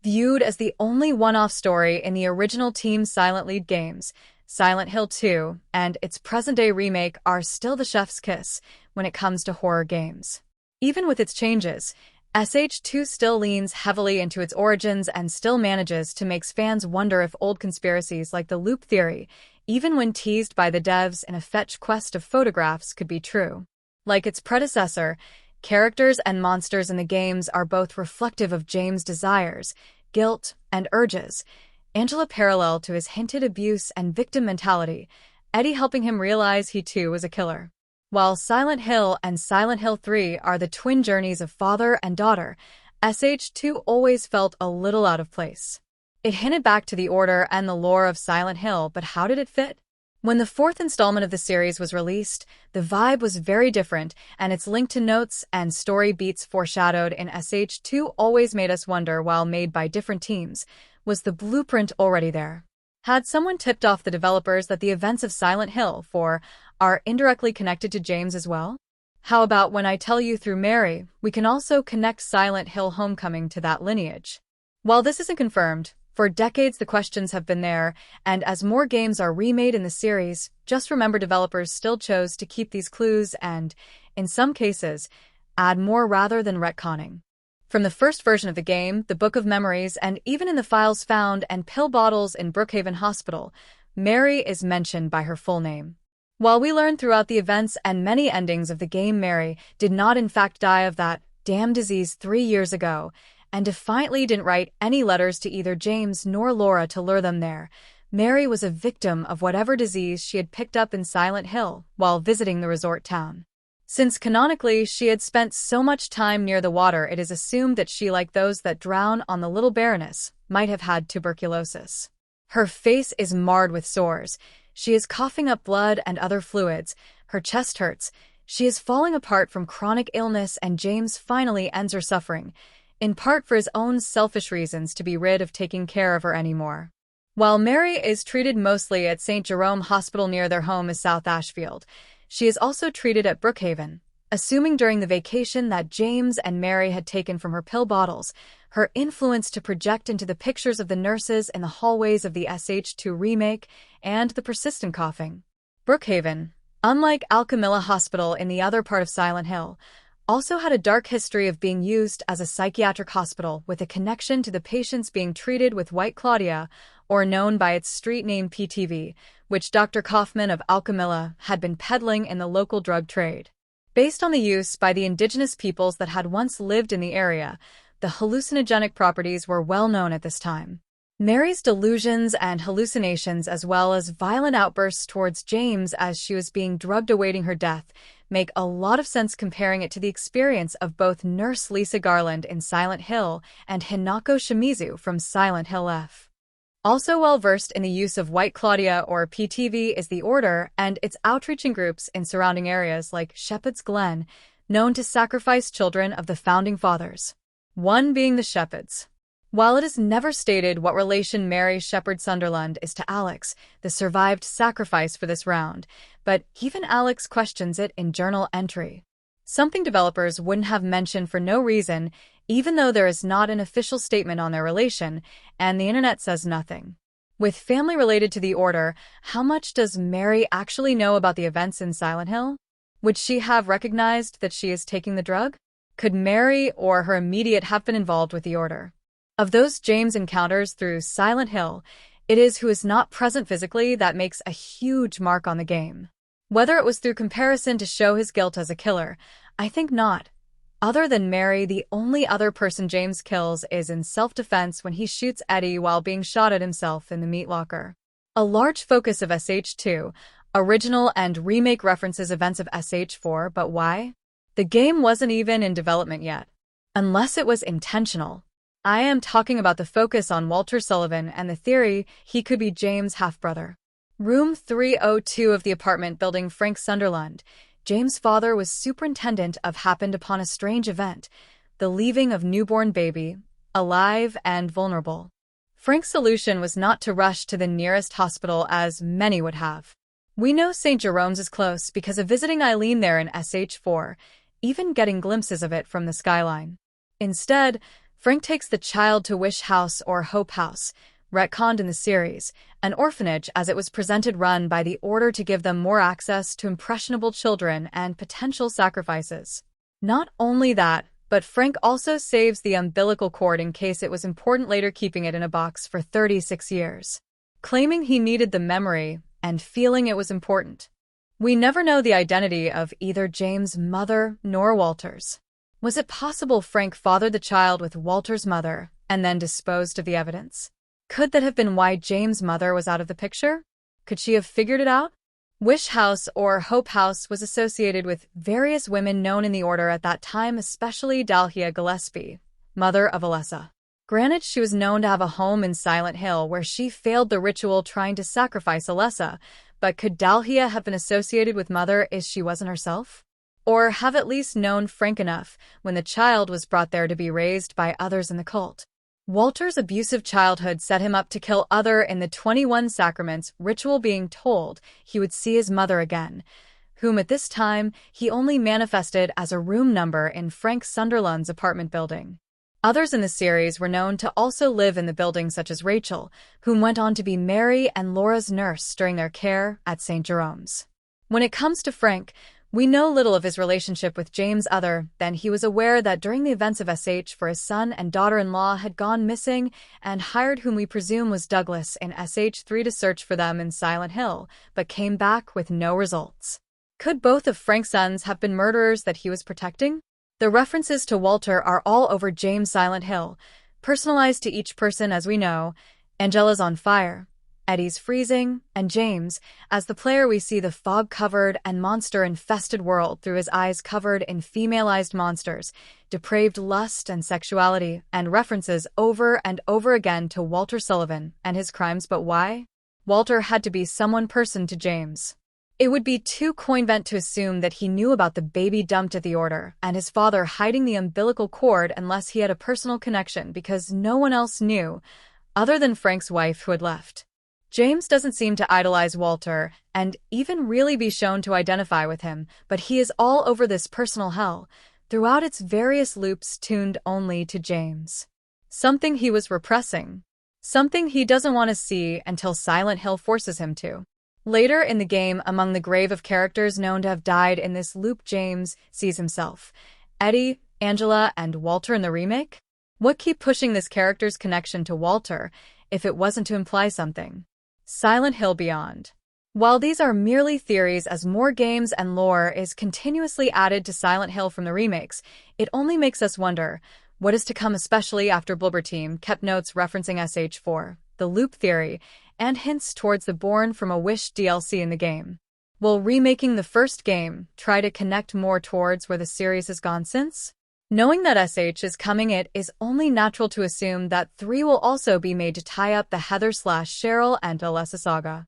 Viewed as the only one-off story in the original Team Silent Lead games, Silent Hill 2 and its present-day remake are still the chef's kiss when it comes to horror games. Even with its changes, SH2 still leans heavily into its origins and still manages to make fans wonder if old conspiracies like the loop theory, even when teased by the devs in a fetch quest of photographs, could be true. Like its predecessor, characters and monsters in the games are both reflective of James' desires, guilt, and urges, Angela parallel to his hinted abuse and victim mentality, Eddie helping him realize he too was a killer. While Silent Hill and Silent Hill 3 are the twin journeys of father and daughter, SH2 always felt a little out of place. It hinted back to the order and the lore of Silent Hill, but how did it fit? When the fourth installment of the series was released, the vibe was very different, and its link to notes and story beats foreshadowed in SH2 always made us wonder. While made by different teams, was the blueprint already there? Had someone tipped off the developers that the events of Silent Hill 4 are indirectly connected to James as well? How about when I tell you through Mary, we can also connect Silent Hill Homecoming to that lineage? While this isn't confirmed, for decades the questions have been there, and as more games are remade in the series, just remember developers still chose to keep these clues and, in some cases, add more rather than retconning. From the first version of the game, the Book of Memories, and even in the files found and pill bottles in Brookhaven Hospital, Mary is mentioned by her full name. While we learn throughout the events and many endings of the game Mary did not in fact die of that damn disease 3 years ago, and defiantly didn't write any letters to either James nor Laura to lure them there, Mary was a victim of whatever disease she had picked up in Silent Hill while visiting the resort town. Since canonically she had spent so much time near the water, it is assumed that she, like those that drown on the Little Baroness, might have had tuberculosis. Her face is marred with sores. She is coughing up blood and other fluids. Her chest hurts. She is falling apart from chronic illness, and James finally ends her suffering, in part for his own selfish reasons to be rid of taking care of her anymore. While Mary is treated mostly at St. Jerome Hospital near their home is South Ashfield, she is also treated at Brookhaven, assuming during the vacation that James and Mary had taken from her pill bottles, her influence to project into the pictures of the nurses in the hallways of the SH2 remake, and the persistent coughing. Brookhaven, unlike Alchemilla Hospital in the other part of Silent Hill, also had a dark history of being used as a psychiatric hospital with a connection to the patients being treated with White Claudia, or known by its street name PTV, which Dr. Kaufman of Alchemilla had been peddling in the local drug trade. Based on the use by the indigenous peoples that had once lived in the area, the hallucinogenic properties were well known at this time. Mary's delusions and hallucinations, as well as violent outbursts towards James as she was being drugged awaiting her death, make a lot of sense comparing it to the experience of both Nurse Lisa Garland in Silent Hill and Hinako Shimizu from Silent Hill F. Also well-versed in the use of White Claudia or PTV is the Order and its outreaching groups in surrounding areas like Shepherd's Glen, known to sacrifice children of the Founding Fathers. One being the Shepherds. While it is never stated what relation Mary Shepherd Sunderland is to Alex, the survived sacrifice for this round, but even Alex questions it in journal entry. Something developers wouldn't have mentioned for no reason, even though there is not an official statement on their relation, and the internet says nothing. With family related to the Order, how much does Mary actually know about the events in Silent Hill? Would she have recognized that she is taking the drug? Could Mary or her immediate have been involved with the Order? Of those James encounters through Silent Hill, it is who is not present physically that makes a huge mark on the game. Whether it was through comparison to show his guilt as a killer, I think not. Other than Mary, the only other person James kills is in self-defense when he shoots Eddie while being shot at himself in the meat locker. A large focus of SH2, original and remake references events of SH4, but why? The game wasn't even in development yet. Unless it was intentional. I am talking about the focus on Walter Sullivan and the theory he could be James' half-brother. Room 302 of the apartment building Frank Sunderland, James' father was superintendent of, happened upon a strange event, the leaving of newborn baby, alive and vulnerable. Frank's solution was not to rush to the nearest hospital as many would have. We know St. Jerome's is close because of visiting Eileen there in SH4, even getting glimpses of it from the skyline. Instead, Frank takes the child to Wish House or Hope House, retconned in the series, an orphanage as it was presented run by the Order to give them more access to impressionable children and potential sacrifices. Not only that, but Frank also saves the umbilical cord in case it was important later, keeping it in a box for 36 years, claiming he needed the memory and feeling it was important. We never know the identity of either James' mother nor Walter's. Was it possible Frank fathered the child with Walter's mother and then disposed of the evidence? Could that have been why James' mother was out of the picture? Could she have figured it out? Wish House or Hope House was associated with various women known in the Order at that time, especially Dalhia Gillespie, mother of Alessa. Granted, she was known to have a home in Silent Hill where she failed the ritual trying to sacrifice Alessa, but could Dalhia have been associated with Mother if she wasn't herself? Or have at least known Frank enough when the child was brought there to be raised by others in the cult? Walter's abusive childhood set him up to kill Other in the 21 Sacraments ritual, being told he would see his mother again, whom at this time he only manifested as a room number in Frank Sunderland's apartment building. Others in the series were known to also live in the building, such as Rachel, whom went on to be Mary and Laura's nurse during their care at St. Jerome's. When it comes to Frank, we know little of his relationship with James other than he was aware that during the events of SH for his son and daughter-in-law had gone missing and hired whom we presume was Douglas in SH3 to search for them in Silent Hill, but came back with no results. Could both of Frank's sons have been murderers that he was protecting? The references to Walter are all over James' Silent Hill, personalized to each person as we know. Angela's on fire, Eddie's freezing, and James, as the player we see the fog-covered and monster-infested world through his eyes covered in femalized monsters, depraved lust and sexuality, and references over and over again to Walter Sullivan and his crimes. But why? Walter had to be someone person to James. It would be too coinvent to assume that he knew about the baby dumped at the Order and his father hiding the umbilical cord unless he had a personal connection, because no one else knew, other than Frank's wife who had left. James doesn't seem to idolize Walter and even really be shown to identify with him, but he is all over this personal hell, throughout its various loops tuned only to James. Something he was repressing. Something he doesn't want to see until Silent Hill forces him to. Later in the game, among the grave of characters known to have died in this loop, James sees himself, Eddie, Angela, and Walter in the remake? What keep pushing this character's connection to Walter, if it wasn't to imply something? Silent Hill Beyond. While these are merely theories, as more games and lore is continuously added to Silent Hill from the remakes, it only makes us wonder what is to come, especially after Bloober Team kept notes referencing SH4, the loop theory, and hints towards the Born from a Wish DLC in the game. Will remaking the first game try to connect more towards where the series has gone since? Knowing that SH is coming, it is only natural to assume that 3 will also be made to tie up the Heather/Cheryl and Alessa saga.